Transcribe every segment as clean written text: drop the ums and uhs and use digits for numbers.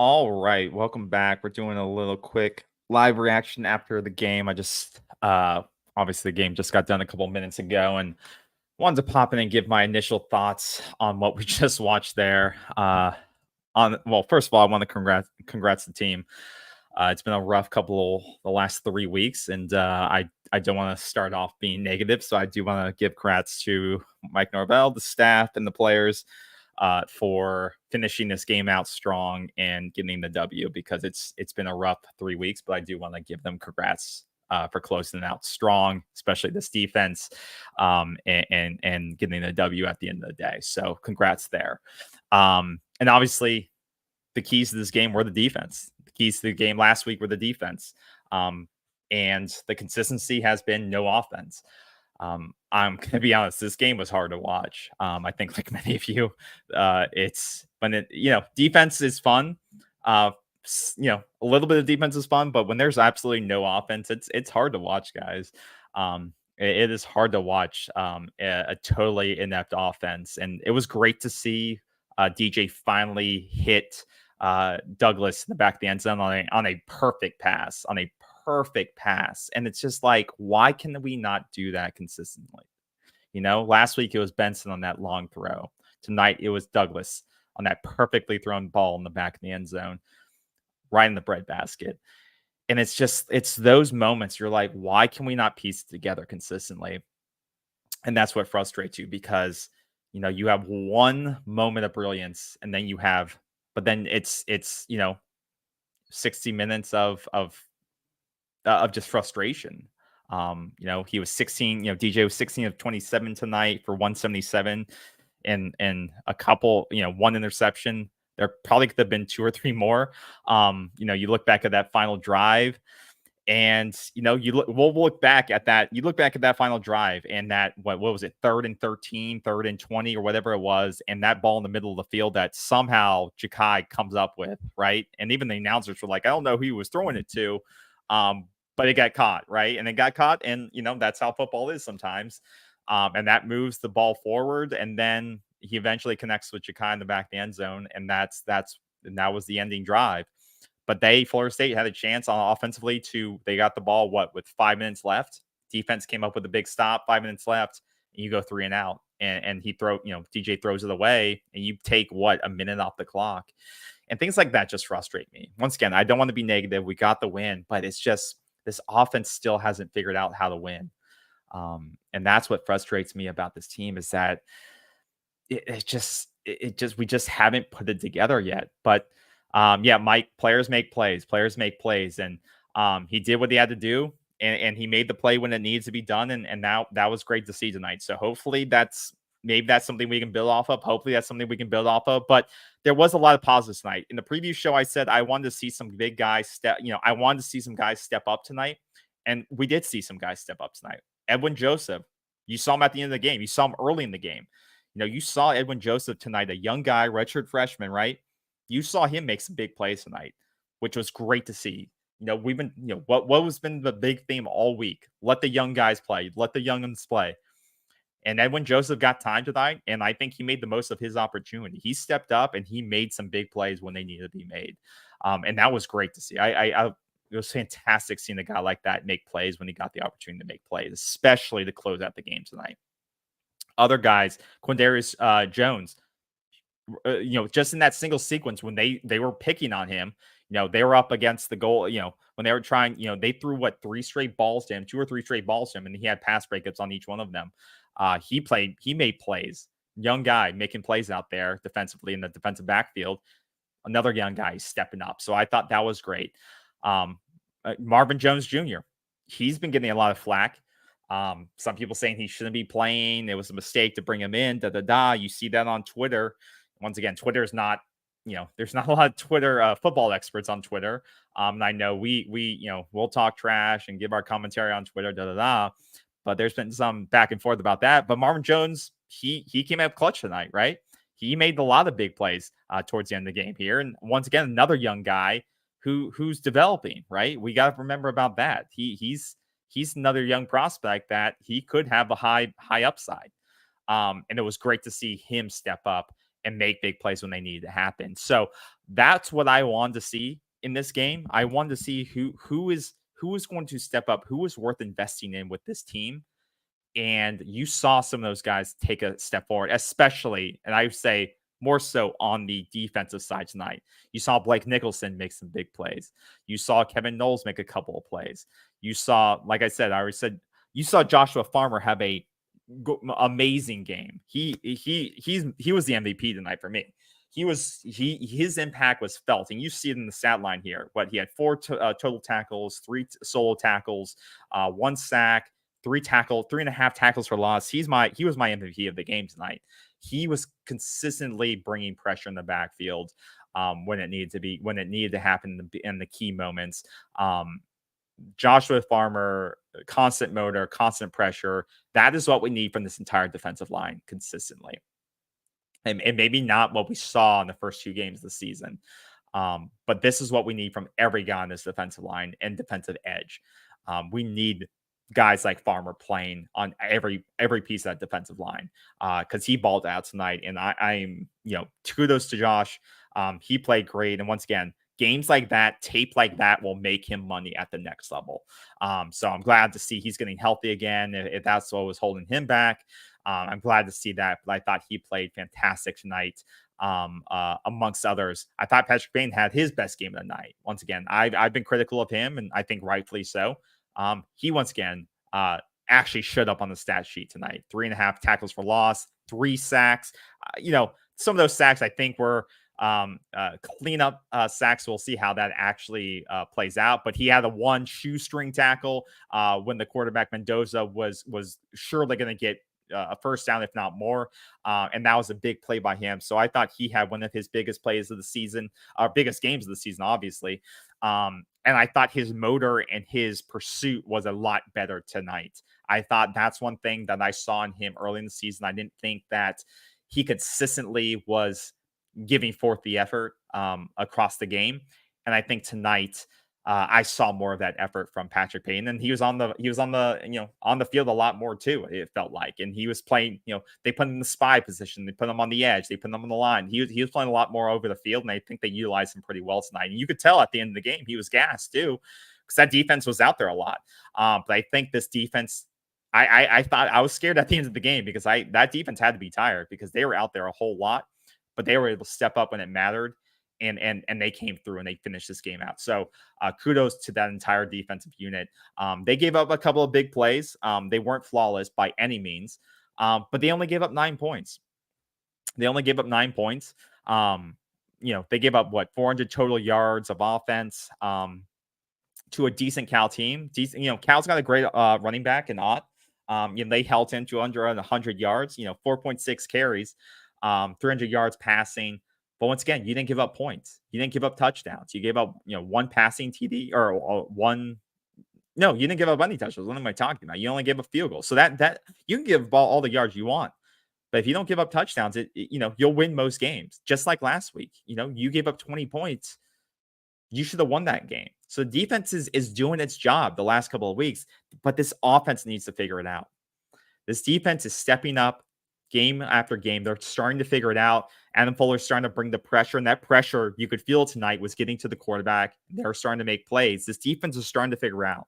All right, welcome back. We're doing a little quick live reaction after the game. I just obviously the game just got done a couple minutes ago and wanted to pop in and give my initial thoughts on what we just watched there. First of all, I want to congrats the team. It's been a rough couple the last 3 weeks, and I don't want to start off being negative, so I do want to give congrats to Mike Norvell, the staff, and the players for finishing this game out strong and getting the W because it's been a rough 3 weeks, but I do want to give them congrats for closing it out strong, especially this defense, and getting the W at the end of the day. So congrats there. And obviously, the keys to this game were the defense. The keys to the game last week were the defense, and the consistency has been no offense. I'm gonna be honest. This game was hard to watch. I think, like many of you, it's when defense is fun. A little bit of defense is fun, but when there's absolutely no offense, it's hard to watch, guys. It is hard to watch a totally inept offense, and it was great to see DJ finally hit Douglas in the back of the end zone on a perfect pass, and it's just like, why can we not do that consistently? Last week it was Benson on that long throw. Tonight it was Douglas on that perfectly thrown ball in the back of the end zone, right in the breadbasket. And it's those moments you're like, why can we not piece it together consistently? And that's what frustrates you, because you have one moment of brilliance, and then it's 60 minutes of just frustration. He was 16, DJ was 16 of 27 tonight for 177 and a couple, one interception. There probably could have been two or three more. You look back at that final drive, and we'll look back at that. You look back at that final drive, and that what was it, 3rd and 13, 3rd and 20, or whatever it was, and that ball in the middle of the field that somehow Ja'Kai comes up with, right? And even the announcers were like, I don't know who he was throwing it to, but it got caught, right? And it got caught, and that's how football is sometimes. And that moves the ball forward, and then he eventually connects with Ja'Kai in the back of the end zone, and that was the ending drive. But Florida State had a chance on offensively they got the ball, with 5 minutes left. Defense came up with a big stop, 5 minutes left, and you go 3 and out. And DJ throws it away, and you take a minute off the clock. And things like that just frustrate me. Once again, I don't want to be negative. We got the win, but it's just this offense still hasn't figured out how to win. And that's what frustrates me about this team, is that we just haven't put it together yet. But Mike, players make plays, and he did what he had to do, and he made the play when it needs to be done, and now that was great to see tonight. So hopefully that's something we can build off of. But there was a lot of positives tonight. In the preview show, I said I wanted to see some big guys step up tonight, and we did see some guys step up tonight. Edwin Joseph, you saw him at the end of the game. You saw him early in the game. You saw Edwin Joseph tonight, a young guy, redshirt freshman, right? You saw him make some big plays tonight, which was great to see. We've been, what has been the big theme all week? Let the young guys play. Let the youngins play. And Edwin Joseph got time tonight, and I think he made the most of his opportunity. He stepped up, and he made some big plays when they needed to be made. And that was great to see. It was fantastic seeing a guy like that make plays when he got the opportunity to make plays, especially to close out the game tonight. Other guys, Quindarius Jones, just in that single sequence when they were picking on him, they were up against the goal, when they were trying, they threw 2 or 3 straight balls to him, and he had pass breakups on each one of them. He made plays. Young guy making plays out there defensively in the defensive backfield. Another young guy stepping up. So I thought that was great. Marvin Jones Jr., he's been getting a lot of flack. Some people saying he shouldn't be playing. It was a mistake to bring him in. You see that on Twitter. Once again, Twitter is not, there's not a lot of Twitter football experts on Twitter. And I know we'll talk trash and give our commentary on Twitter, but there's been some back and forth about that. But Marvin Jones, he came out clutch tonight, right? He made a lot of big plays towards the end of the game here. And once again, another young guy who's developing, right? We got to remember about that. He's another young prospect that he could have a high upside. And it was great to see him step up and make big plays when they needed to happen. So that's what I wanted to see in this game. I wanted to see who is going to step up, who is worth investing in with this team. And you saw some of those guys take a step forward, especially, and I would say more so on the defensive side tonight. You saw Blake Nicholson make some big plays. You saw Kevin Knowles make a couple of plays. You saw, like I already said, you saw Joshua Farmer have a amazing game. He was the MVP tonight for me. His impact was felt, and you see it in the stat line here. But he had four total tackles, three solo tackles, one sack, three and a half tackles for loss. He was my MVP of the game tonight. He was consistently bringing pressure in the backfield when it needed to happen in the key moments. Joshua Farmer, constant motor, constant pressure. That is what we need from this entire defensive line consistently. And maybe not what we saw in the first 2 games of the season. But this is what we need from every guy on this defensive line and defensive edge. We need guys like Farmer playing on every piece of that defensive line because he balled out tonight. And I'm kudos to Josh. He played great. And once again, games like that, tape like that will make him money at the next level. So I'm glad to see he's getting healthy again. If that's what was holding him back, I'm glad to see that. But I thought he played fantastic tonight. Amongst others, I thought Patrick Payne had his best game of the night. Once again, I've been critical of him, and I think rightfully so. He once again actually showed up on the stat sheet tonight. 3.5 tackles for loss, 3 sacks. Some of those sacks I think were cleanup sacks. We'll see how that actually plays out. But he had a 1 shoestring tackle when the quarterback Mendoza was surely going to get a first down, if not more. And that was a big play by him. So I thought he had one of his biggest plays of the season, biggest games of the season, obviously. And I thought his motor and his pursuit was a lot better tonight. I thought that's one thing that I saw in him early in the season. I didn't think that he consistently was giving forth the effort across the game. And I think tonight I saw more of that effort from Patrick Payne, and he was on the field a lot more too. It felt like, and he was playing. They put him in the spy position, they put him on the edge, they put him on the line. He was playing a lot more over the field, and I think they utilized him pretty well tonight. And you could tell at the end of the game he was gassed too, because that defense was out there a lot. But I think this defense. I thought I was scared at the end of the game because that defense had to be tired because they were out there a whole lot, but they were able to step up when it mattered. And they came through and they finished this game out. So kudos to that entire defensive unit. They gave up a couple of big plays. They weren't flawless by any means, but they only gave up 9 points. They gave up 400 total yards of offense to a decent Cal team. Cal's got a great running back in Ott. They held him to under 100 yards. 4.6 carries, 300 yards passing. But once again, you didn't give up points. You didn't give up touchdowns. You gave up, 1 passing TD or one. No, you didn't give up any touchdowns. What am I talking about? You only gave up field goals. So that you can give all the yards you want, but if you don't give up touchdowns, you'll win most games. Just like last week, you gave up 20 points. You should have won that game. So defense is doing its job the last couple of weeks, but this offense needs to figure it out. This defense is stepping up game after game. They're starting to figure it out. Adam Fuller's starting to bring the pressure, and that pressure you could feel tonight was getting to the quarterback. They're starting to make plays. This defense is starting to figure out.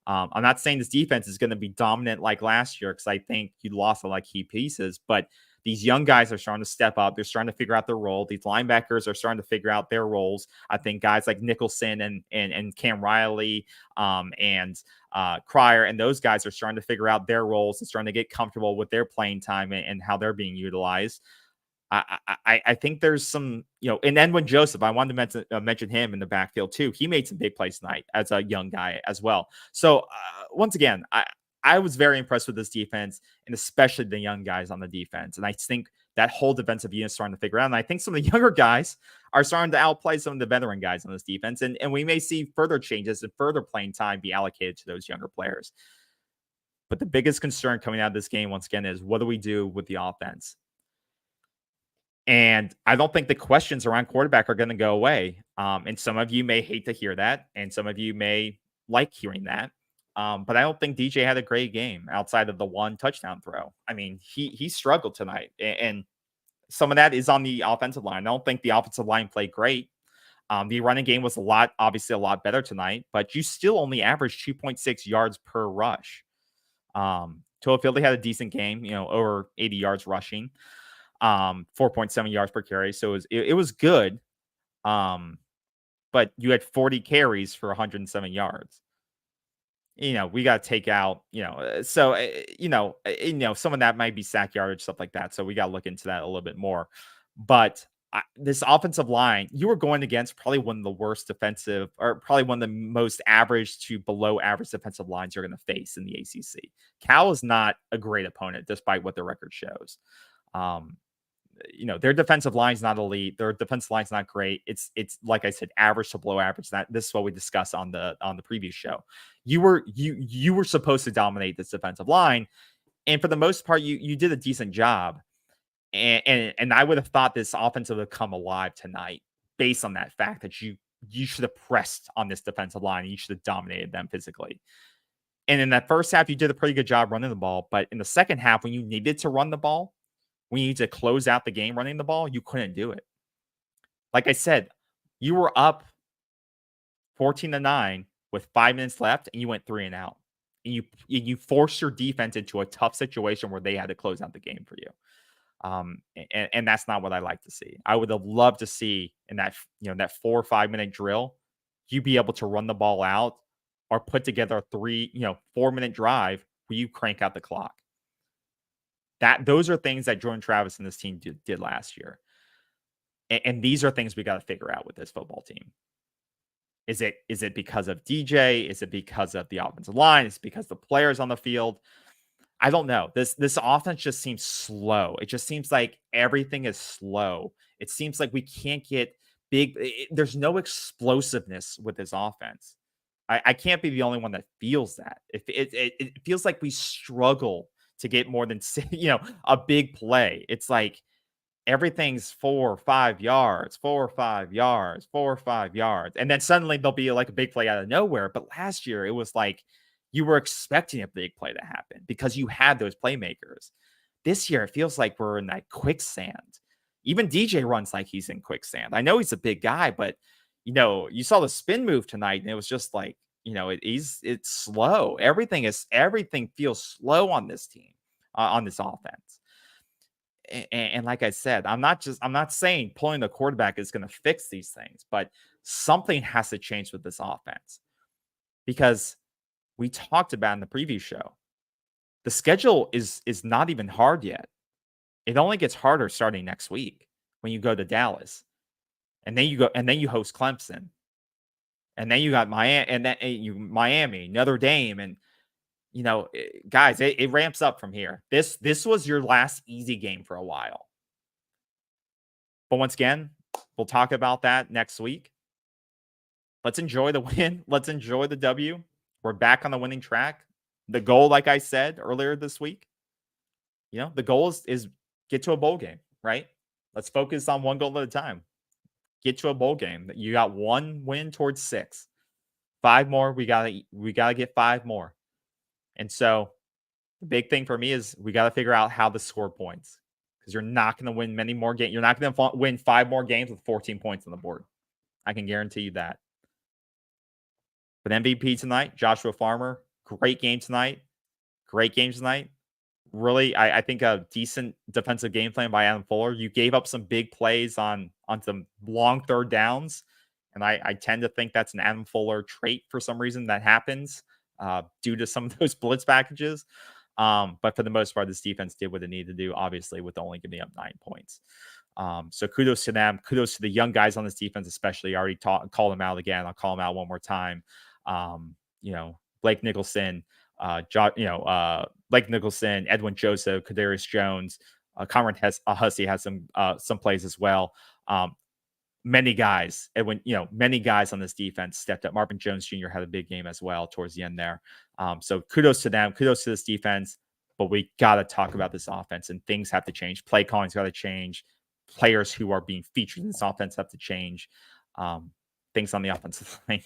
I'm not saying this defense is going to be dominant like last year because I think you lost a lot of key pieces, but these young guys are starting to step up. They're starting to figure out their role. These linebackers are starting to figure out their roles. I think guys like Nicholson and Cam Riley and Cryer and those guys are starting to figure out their roles and starting to get comfortable with their playing time and how they're being utilized. I think there's some, and Edwin Joseph, I wanted to mention him in the backfield too. He made some big plays tonight as a young guy as well. So once again, I was very impressed with this defense and especially the young guys on the defense. And I think that whole defensive unit is starting to figure out. And I think some of the younger guys are starting to outplay some of the veteran guys on this defense. And we may see further changes and further playing time be allocated to those younger players. But the biggest concern coming out of this game, once again, is what do we do with the offense? And I don't think the questions around quarterback are going to go away. And some of you may hate to hear that, and some of you may like hearing that. But I don't think DJ had a great game outside of the 1 touchdown throw. I mean, he struggled tonight, and some of that is on the offensive line. I don't think the offensive line played great. The running game was obviously a lot better tonight, but you still only averaged 2.6 yards per rush. Philly had a decent game, over 80 yards rushing, 4.7 yards per carry. So it was good. But you had 40 carries for 107 yards. We got to take out, some of that might be sack yardage, stuff like that. So we got to look into that a little bit more. But this offensive line, you were going against probably one of the worst defensive, or probably one of the most average to below average defensive lines you're going to face in the ACC. Cal is not a great opponent, despite what their record shows. Their defensive line's not elite. Their defensive line's not great. It's like I said, average to below average. This is what we discussed on the previous show. You were supposed to dominate this defensive line, and for the most part, you did a decent job. And I would have thought this offense would have come alive tonight based on that fact that you should have pressed on this defensive line and you should have dominated them physically. And in that first half, you did a pretty good job running the ball. But in the second half, when you needed to run the ball, when you need to close out the game running the ball, you couldn't do it. Like I said, you were up 14-9 with 5 minutes left, and you went 3 and out. And you forced your defense into a tough situation where they had to close out the game for you. And that's not what I like to see. I would have loved to see in that 4 or 5 minute drill, you be able to run the ball out or put together a 4-minute drive where you crank out the clock. Those are things that Jordan Travis and this team did last year. And these are things we got to figure out with this football team. Is it because of DJ? Is it because of the offensive line? Is it because the players on the field? I don't know. This offense just seems slow. It just seems like everything is slow. It seems like we can't get big. There's no explosiveness with this offense. I can't be the only one that feels that. It feels like we struggle to get more than a big play. It's like everything's 4 or 5 yards, 4 or 5 yards, 4 or 5 yards. And then suddenly there'll be like a big play out of nowhere. But last year it was like you were expecting a big play to happen because you had those playmakers. This year it feels like we're in that quicksand. Even DJ runs like he's in quicksand. I know he's a big guy, but you saw the spin move tonight and it was just like, it's slow. Everything feels slow on this team, on this offense. And like I said, I'm not saying pulling the quarterback is going to fix these things, but something has to change with this offense because we talked about in the preview show, the schedule is not even hard yet. It only gets harder starting next week when you go to Dallas, and then you host Clemson, and then you got Miami, and then Miami, Notre Dame, and guys, it ramps up from here. This was your last easy game for a while. But once again, we'll talk about that next week. Let's enjoy the win. Let's enjoy the W. We're back on the winning track. The goal, like I said earlier this week, the goal is get to a bowl game, right? Let's focus on one goal at a time. Get to a bowl game. You got 1 win towards 6. 5 more. We gotta get 5 more. And so the big thing for me is we got to figure out how to score points because you're not going to win many more games. You're not going to win 5 more games with 14 points on the board. I can guarantee you that. But MVP tonight, Joshua Farmer, great game tonight. Great game tonight. Really, I think a decent defensive game plan by Adam Fuller. You gave up some big plays on some long third downs. And I tend to think that's an Adam Fuller trait for some reason that happens. Due to some of those blitz packages. But for the most part, this defense did what it needed to do, obviously, with only giving up 9 points. So kudos to them. Kudos to the young guys on this defense, especially. I already called them out again. I'll call them out one more time. Blake Nicholson, Blake Nicholson, Edwin Joseph, Kadarius Jones, Cameron Hussey has some plays as well. Many guys, and many guys on this defense stepped up. Marvin Jones Jr. had a big game as well towards the end there. So kudos to them. Kudos to this defense. But we got to talk about this offense, and things have to change. Play calling's got to change. Players who are being featured in this offense have to change. Things on the offensive line,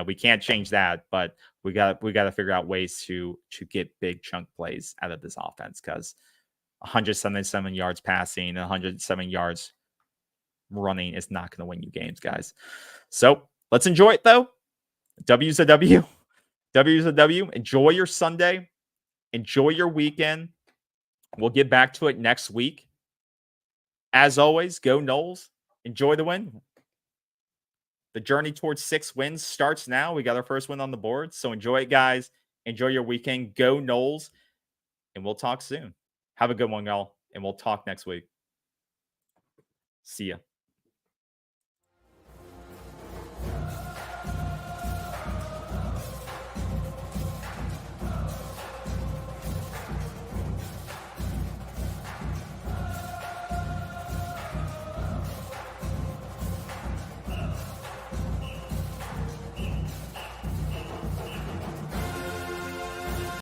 we can't change that, but we got to figure out ways to get big chunk plays out of this offense because 177 yards passing and 107 yards running is not going to win you games, guys. So let's enjoy it, though. W's a W. W's a W. Enjoy your Sunday. Enjoy your weekend. We'll get back to it next week. As always, go Noles. Enjoy the win. The journey towards 6 wins starts now. We got our first win on the board. So enjoy it, guys. Enjoy your weekend. Go Noles. And we'll talk soon. Have a good one, y'all. And we'll talk next week. See ya.